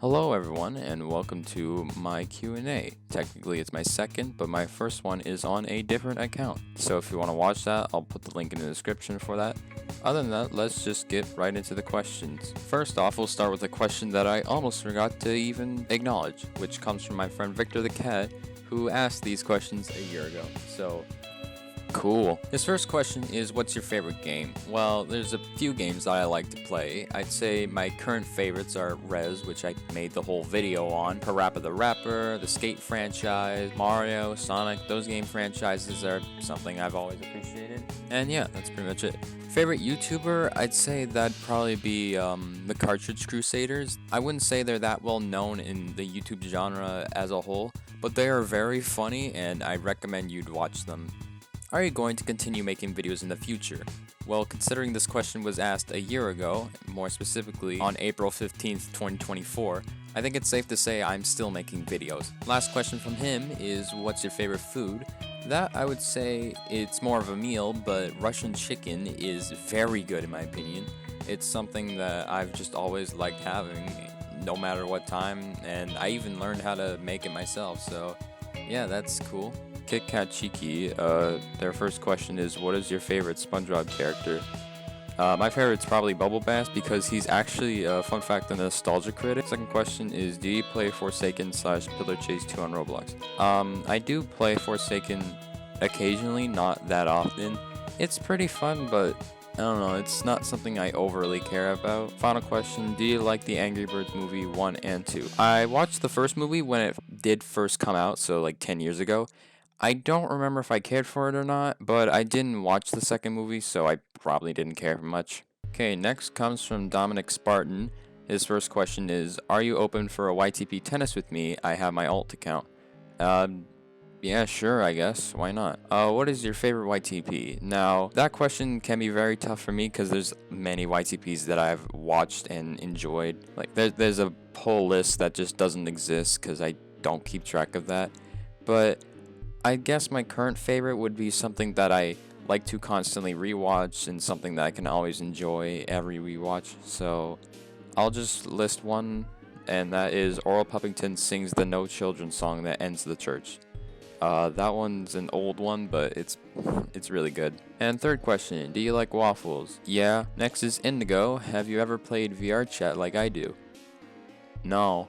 Hello everyone and welcome to my Q&A. Technically it's my second, but my first one is on a different account. So if you want to watch that, I'll put the link in the description for that. Other than that, let's just get right into the questions. First off, we'll start with a question that I almost forgot to even acknowledge, which comes from my friend Victor the Cat, who asked these questions a year ago. So cool. His first question is, what's your favorite game? Well, there's a few games that I like to play. I'd say my current favorites are Rez, which I made the whole video on, Parappa the Rapper, the Skate franchise, Mario, Sonic. Those game franchises are something I've always appreciated. And yeah, that's pretty much it. Favorite YouTuber? I'd say that'd probably be the Cartridge Crusaders. I wouldn't say they're that well known in the YouTube genre as a whole, but they are very funny and I recommend you'd watch them. Are you going to continue making videos in the future? Well, considering this question was asked a year ago, more specifically on April 15th, 2024, I think it's safe to say I'm still making videos. Last question from him is, what's your favorite food? That, I would say, it's more of a meal, but Russian chicken is very good in my opinion. It's something that I've just always liked having, no matter what time, and I even learned how to make it myself, so yeah, that's cool. Kit Kat Cheeky, their first question is, what is your favorite SpongeBob character? My favorite's probably Bubble Bass because he's actually, fun fact, a nostalgia critic. Second question is, do you play Forsaken / Pillar Chase 2 on Roblox? I do play Forsaken occasionally, not that often. It's pretty fun, but I don't know, it's not something I overly care about. Final question, do you like the Angry Birds movie 1 and 2? I watched the first movie when it did first come out, so like 10 years ago. I don't remember if I cared for it or not, but I didn't watch the second movie, so I probably didn't care much. Okay, next comes from Dominic Spartan. His first question is, are you open for a YTP tennis with me? I have my alt account. Yeah, sure, I guess. Why not? What is your favorite YTP? Now, that question can be very tough for me because there's many YTPs that I've watched and enjoyed. Like, there's a whole list that just doesn't exist because I don't keep track of that. But I guess my current favorite would be something that I like to constantly rewatch and something that I can always enjoy every rewatch. So I'll just list one, and that is Oral Puppington sings the No Children song that ends the church. That one's an old one, but it's really good. And third question, do you like waffles? Yeah. Next is Indigo. Have you ever played VR chat like I do? No.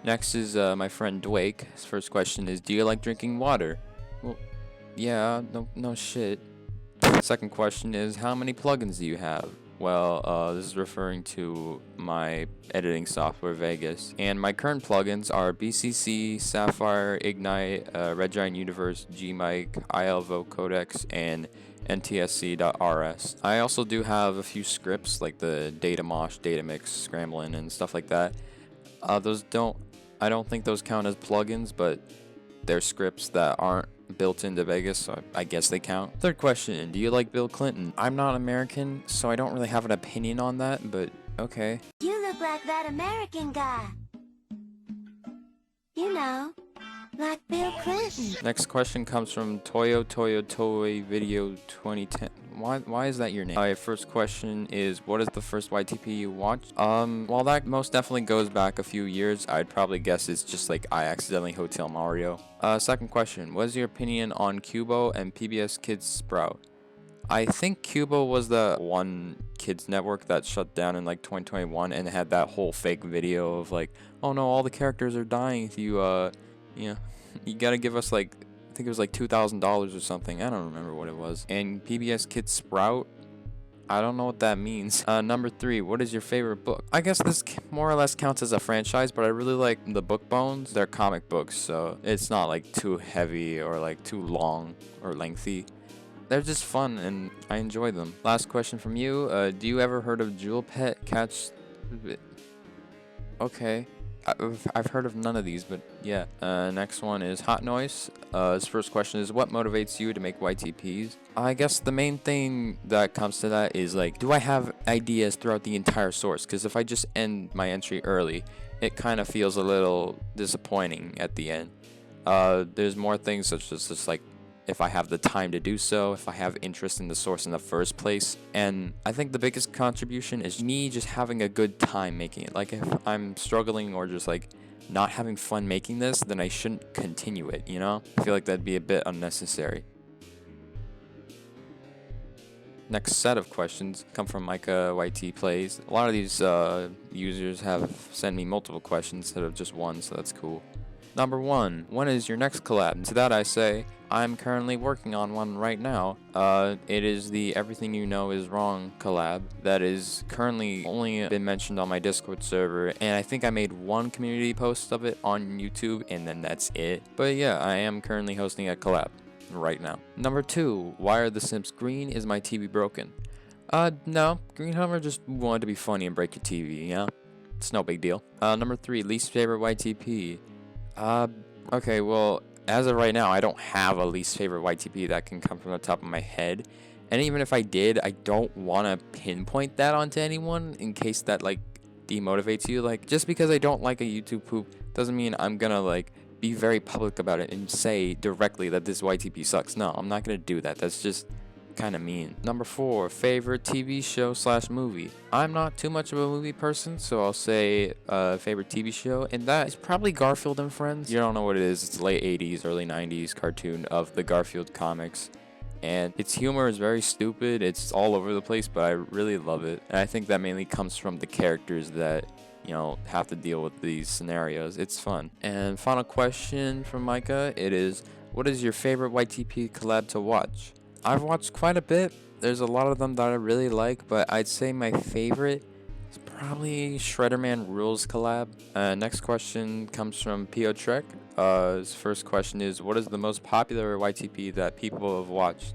Next is my friend Dwake. His first question is, do you like drinking water? Well, yeah, no shit. Second question is, how many plugins do you have? Well, this is referring to my editing software, Vegas. And my current plugins are BCC, Sapphire, Ignite, Red Giant Universe, Gmic, IL Vocodex, and NTSC.rs. I also do have a few scripts like the data mosh, data mix, scrambling, and stuff like that. I don't think those count as plugins, but they're scripts that aren't built into Vegas, so I guess they count. Third question, do you like Bill Clinton? I'm not American, so I don't really have an opinion on that, but okay. You look like that American guy. You know, like Bill Clinton. Next question comes from Toyo Video 2010. Why is that your name? My first question is, what is the first YTP you watched? Well, that most definitely goes back a few years. I'd probably guess it's just like I Accidentally Hotel Mario. Second question, what is your opinion on Cubo and PBS Kids Sprout? I think Cubo was the one kids network that shut down in like 2021 and had that whole fake video of like, oh no, all the characters are dying if you, you gotta give us like, I think it was like $2,000 or something. I don't remember what it was. And PBS Kids Sprout, I don't know what that means. Number 3, what is your favorite book? I guess this more or less counts as a franchise, but I really like the Book Bones. They're comic books, so it's not like too heavy or like too long or lengthy. They're just fun and I enjoy them. Last question from you. Do you ever heard of Jewel Pet Catch? Okay. I've heard of none of these, but yeah. Next one is Hot Noise. His first question is, what motivates you to make YTPs? I guess the main thing that comes to that is like, do I have ideas throughout the entire source? Because if I just end my entry early, it kind of feels a little disappointing at the end. There's more things such as just like if I have the time to do so, if I have interest in the source in the first place. And I think the biggest contribution is me just having a good time making it. Like, if I'm struggling or just like not having fun making this, then I shouldn't continue it, you know? I feel like that'd be a bit unnecessary. Next set of questions come from Micah YT Plays. A lot of these users have sent me multiple questions instead of just one, so that's cool. Number 1, when is your next collab? To that I say, I'm currently working on one right now. It is the Everything You Know Is Wrong collab that is currently only been mentioned on my Discord server, and I think I made one community post of it on YouTube, and then that's it. But yeah, I am currently hosting a collab right now. Number 2, why are the Simps green? Is my TV broken? No, Green Hummer just wanted to be funny and break your TV, yeah? It's no big deal. Number 3, least favorite YTP. Okay, well, as of right now, I don't have a least favorite YTP that can come from the top of my head. And even if I did, I don't want to pinpoint that onto anyone in case that, like, demotivates you. Like, just because I don't like a YouTube poop doesn't mean I'm gonna, like, be very public about it and say directly that this YTP sucks. No, I'm not gonna do that. That's just kind of mean. Number 4, favorite TV show / movie. I'm not too much of a movie person, so I'll say favorite TV show, and that is probably Garfield and Friends. You don't know what it is. It's late 80s, early 90s cartoon of the Garfield comics, and its humor is very stupid. It's all over the place, but I really love it, and I think that mainly comes from the characters that, you know, have to deal with these scenarios. It's fun. And final question from Micah, it is, what is your favorite YTP collab to watch? I've watched quite a bit. There's a lot of them that I really like, but I'd say my favorite is probably Shredderman Rules collab. Next question comes from P.O. Trek. His first question is, what is the most popular YTP that people have watched?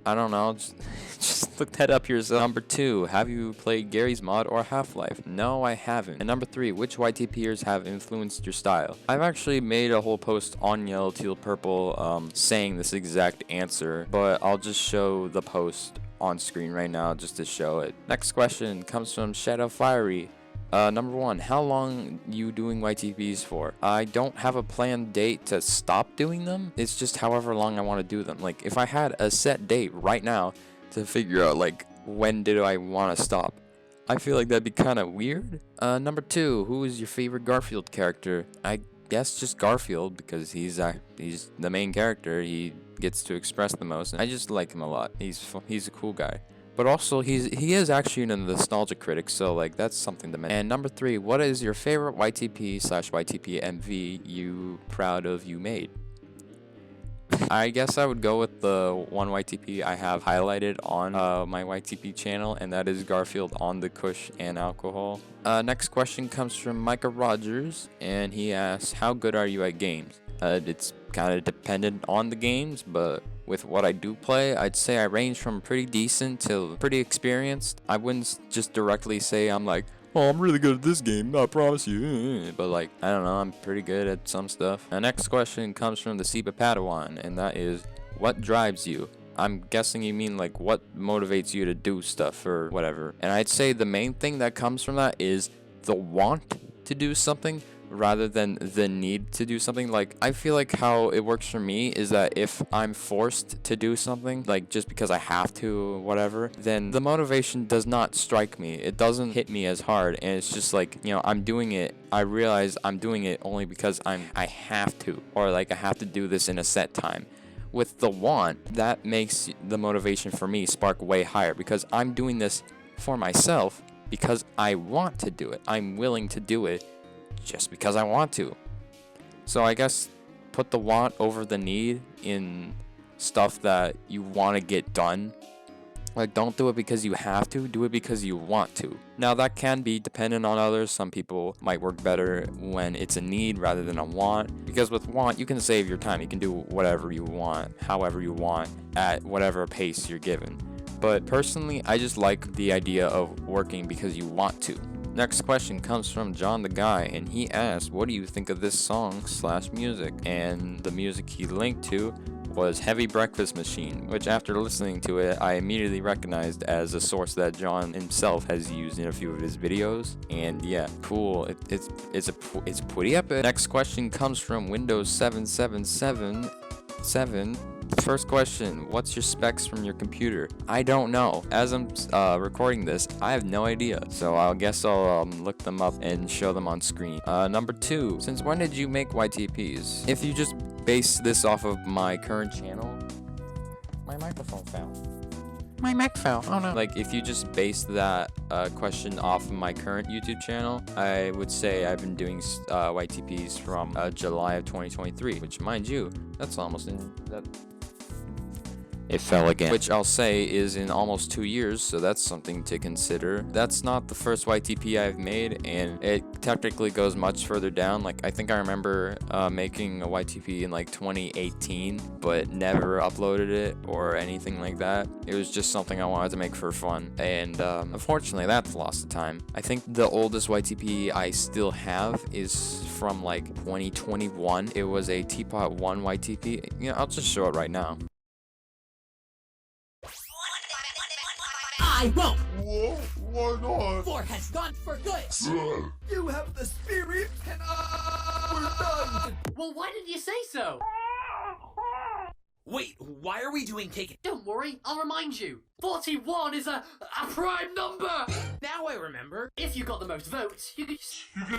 I don't know, just look that up yourself. Number 2, have you played Gary's Mod or Half-Life? No, I haven't. And number 3, which YTPers have influenced your style? I've actually made a whole post on Yellow, Teal, Purple saying this exact answer, but I'll just show the post on screen right now just to show it. Next question comes from Shadow Fiery. Number 1, how long you doing YTPs for? I don't have a planned date to stop doing them. It's just however long I want to do them. Like, if I had a set date right now to figure out, like, when did I want to stop, I feel like that'd be kind of weird. Number 2, who is your favorite Garfield character? I guess just Garfield, because he's the main character. He gets to express the most, and I just like him a lot. He's a cool guy. But also, he is actually a nostalgia critic, so, like, that's something to mention. And number 3, what is your favorite YTP / YTP MV you proud of you made? I guess I would go with the one YTP I have highlighted on my YTP channel, and that is Garfield on the Kush and Alcohol. Next question comes from Micah Rogers, and he asks, how good are you at games? It's kind of dependent on the games, but with what I do play, I'd say I range from pretty decent to pretty experienced. I wouldn't just directly say I'm like, oh, I'm really good at this game, I promise you. But, like, I don't know, I'm pretty good at some stuff. The next question comes from the Seba Padawan, and that is, what drives you? I'm guessing you mean, like, what motivates you to do stuff or whatever. And I'd say the main thing that comes from that is the want to do something rather than the need to do something. Like, I feel like how it works for me is that if I'm forced to do something, like just because I have to or whatever, then the motivation does not strike me. It doesn't hit me as hard, and it's just like, you know, I'm doing it. I realize I'm doing it only because I have to, or like I have to do this in a set time. With the want, that makes the motivation for me spark way higher, because I'm doing this for myself because I want to do it. I'm willing to do it just because I want to. So I guess put the want over the need in stuff that you want to get done. Like, don't do it because you have to, do it because you want to. Now, that can be dependent on others. Some people might work better when it's a need rather than a want, because with want, you can save your time. You can do whatever you want, however you want, at whatever pace you're given. But personally, I just like the idea of working because you want to. Next question comes from John the Guy, and he asks, what do you think of this song / music? And the music he linked to was Heavy Breakfast Machine, which after listening to it, I immediately recognized as a source that John himself has used in a few of his videos. And yeah, cool. It's pretty epic. Next question comes from Windows 777. 7. First question, what's your specs from your computer? I don't know. As I'm recording this, I have no idea. So I guess I'll look them up and show them on screen. Number 2, since when did you make YTPs? If you just base this off of my current channel, my microphone fell. My mic fell. Oh no. Like, if you just base that question off of my current YouTube channel, I would say I've been doing YTPs from July of 2023, which, mind you, that's almost in that. It fell again. Which I'll say is in almost 2 years, so that's something to consider. That's not the first YTP I've made, and it technically goes much further down. Like, I think I remember making a YTP in like 2018, but never uploaded it or anything like that. It was just something I wanted to make for fun, and unfortunately that's lost to time. I think the oldest YTP I still have is from like 2021. It was a Teapot 1 YTP. You know, I'll just show it right now. I won't! Why not? 4 has gone for good! You have the spirit, and we're done! Well, why didn't you say so? Wait, why are we doing cake? Don't worry, I'll remind you. 41 is a prime number! Now I remember. If you got the most votes, you could...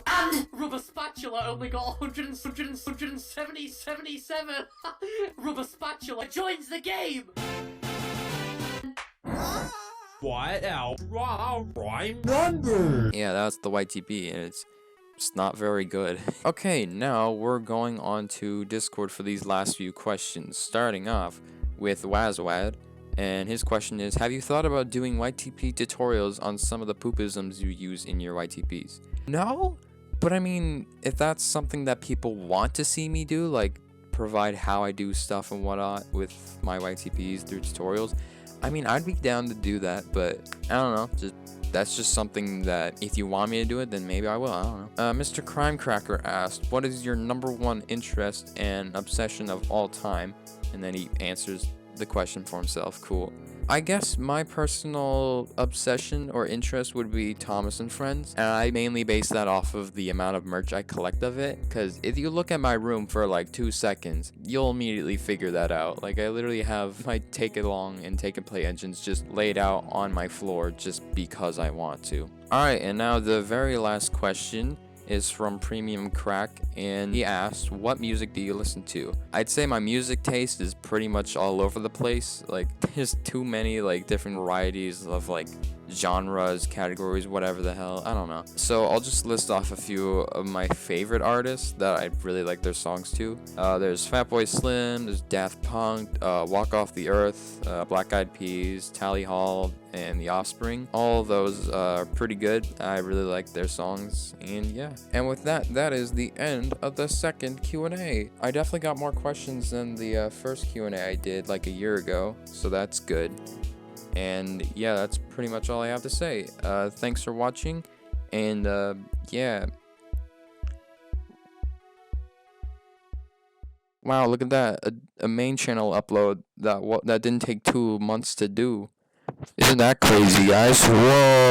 And Rubber Spatula only got 177. Rubber Spatula joins the game! What? Prime number! Yeah, that's the YTP, and it's not very good. Okay, now we're going on to Discord for these last few questions, starting off with Wazwad, and his question is, have you thought about doing YTP tutorials on some of the poopisms you use in your YTPs? No, but I mean, if that's something that people want to see me do, like provide how I do stuff and whatnot with my YTPs through tutorials, I mean, I'd be down to do that, but I don't know, that's just something that if you want me to do it, then maybe I will, I don't know. Mr. Crimecracker asked, what is your #1 interest and obsession of all time? And then he answers the question for himself. Cool. I guess my personal obsession or interest would be Thomas and Friends, and I mainly base that off of the amount of merch I collect of it, because if you look at my room for like 2 seconds, you'll immediately figure that out. Like, I literally have my Take It Along and Take It Play engines just laid out on my floor just because I want to. Alright, and now the very last question is from Premium Crack, and he asked, what music do you listen to? I'd say my music taste is pretty much all over the place. Like, there's too many like different varieties of like genres, categories, whatever the hell, I don't know. So I'll just list off a few of my favorite artists that I really like their songs to. There's Fatboy Slim, there's Daft Punk, Walk Off the Earth, Black Eyed Peas, Tally Hall, and The Offspring. All of those are pretty good. I really like their songs, and yeah. And with that, that is the end of the second Q&A. I definitely got more questions than the first Q&A I did like a year ago, so that's good. And yeah, that's pretty much all I have to say. Thanks for watching, and yeah. Wow, look at that. A main channel upload that didn't take 2 months to do. Isn't that crazy, guys? Whoa.